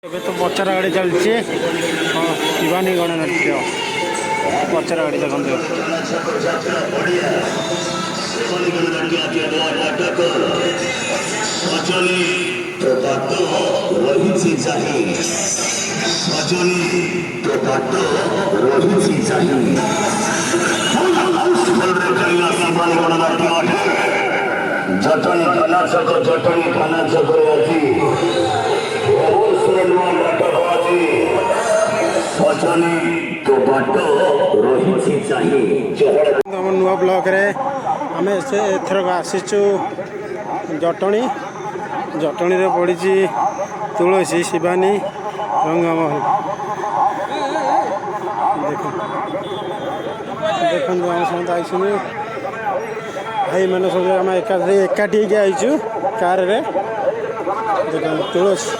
ଏବେ ତ ପଚରା ଗାଡ଼ି ଚାଲିଛି ଶିବାନୀ ଗଣନାଟ୍ୟ ପଚରା ଗାଡ଼ି ଦେଖନ୍ତୁ। जटनी थाना छक अछि आम नुआ ब्लॉक रे आम एथरक आसीचु जटणी जटणी रे पड़ी तुलसी शिवानी रंगमहल देखो आम समस्त आई भाई मैंने सब आम एकाठी आईचु कार रे देख तुलसी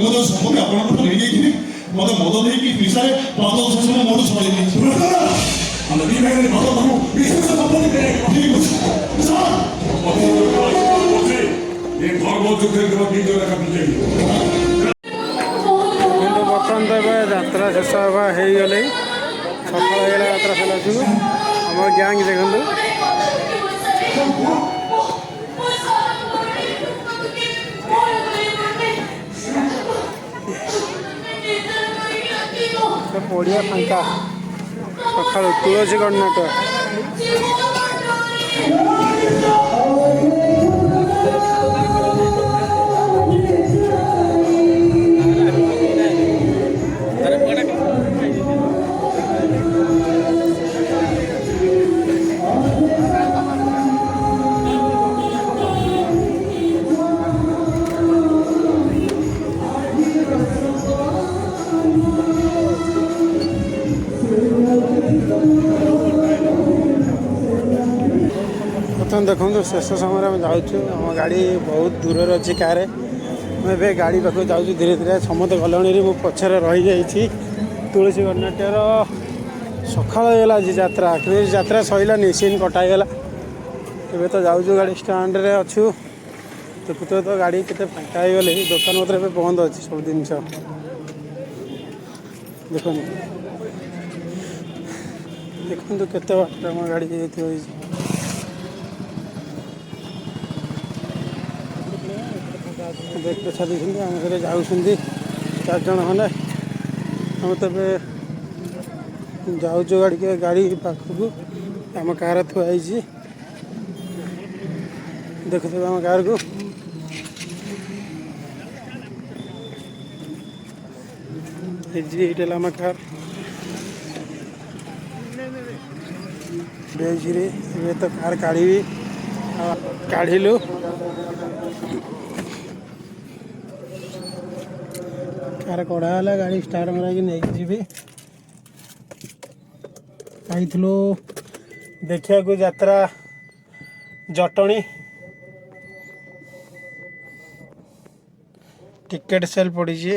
ମୁଁ ଯେଉଁ ସମ୍ପତ୍ତି ଆପଣଙ୍କଠୁ ନେଇଯାଇଥିଲି ମୋତେ ମଦ ଦେଇକି ନିଶାରେ 5-6 ସମୟ ମୋଠୁ ଛଡ଼େଇ ନେଇଛି। ଆମେ ଦୁଇ ଭାଇରେ ମଦ ତାକୁ ବିଶେଷ ସମ୍ପତ୍ତି ଠିକ୍ ଅଛି ସାର୍। କିନ୍ତୁ ବର୍ତ୍ତମାନ ତ ଏବେ ଯାତ୍ରା ଶେଷ ହେବା ହେଇଗଲେ ସକାଳ ହେଇଗଲା ଯାତ୍ରା ସରିଲା ଯୋଗୁଁ ଆମର ଗ୍ୟାଙ୍ଗ ଦେଖନ୍ତୁ ପଡ଼ିଆ ଫାଙ୍କା ସକାଳୁ ତୁଳସୀ କର୍ଣ୍ଣାଟକ ବର୍ତ୍ତମାନ ଦେଖନ୍ତୁ ଶେଷ ସମୟରେ ଆମେ ଯାଉଛୁ ଆମ ଗାଡ଼ି ବହୁତ ଦୂରରେ ଅଛି କାରେ ଆମେ ଏବେ ଗାଡ଼ି ପାଖକୁ ଯାଉଛୁ ଧୀରେ ଧୀରେ ସମସ୍ତେ ଗଲେଣି ମୁଁ ପଛରେ ରହିଯାଇଛି ତୁଳସୀ କର୍ଣ୍ଣାଟକର ସକାଳ ହେଇଗଲା ଆଜି ଯାତ୍ରା କିନ୍ତୁ ଯାତ୍ରା ସରିଲାନି ସିନ୍ କଟା ହେଇଗଲା ଏବେ ତ ଯାଉଛୁ ଗାଡ଼ି ଷ୍ଟାଣ୍ଡରେ ଅଛୁ ଦେଖୁଥିବ ତ ଗାଡ଼ି କେତେ ଫାଙ୍କା ହେଇଗଲେ ଦୋକାନ ପତ୍ର ଏବେ ବନ୍ଦ ଅଛି ସବୁ ଜିନିଷ ଦେଖନ୍ତୁ କେତେ ବାଟରେ ଆମ ଗାଡ଼ି ଯାଇଥିବ ହେଇଛି ବ୍ୟାଗ୍ ଛାଡ଼ିଛନ୍ତି ଆମ ଘରେ ଯାଉଛନ୍ତି 4 ଜଣ ଖଣ୍ଡେ ଆମେ ତେବେ ଯାଉଛୁ ଗାଡ଼ି ପାଖକୁ ଆମ କାର ଥୁଆ ହେଇଛି ଦେଖୁଥିବେ ଆମ କାରକୁ ଏଇଟା ହେଲା ଆମ କାର ବେଜିରେ ଏବେ ତ କାର କାଢ଼ିବି କାଢ଼ିଲୁ କାର କଢ଼ା ହେଲା ଗାଡ଼ି ଷ୍ଟାର୍ଟ ମରାଇକି ନେଇକି ଯିବି ଯାଇଥିଲୁ ଦେଖିବାକୁ ଯାତ୍ରା ଜଟଣୀ ଟିକେଟ୍ ସେଲ୍ ପଡ଼ିଛି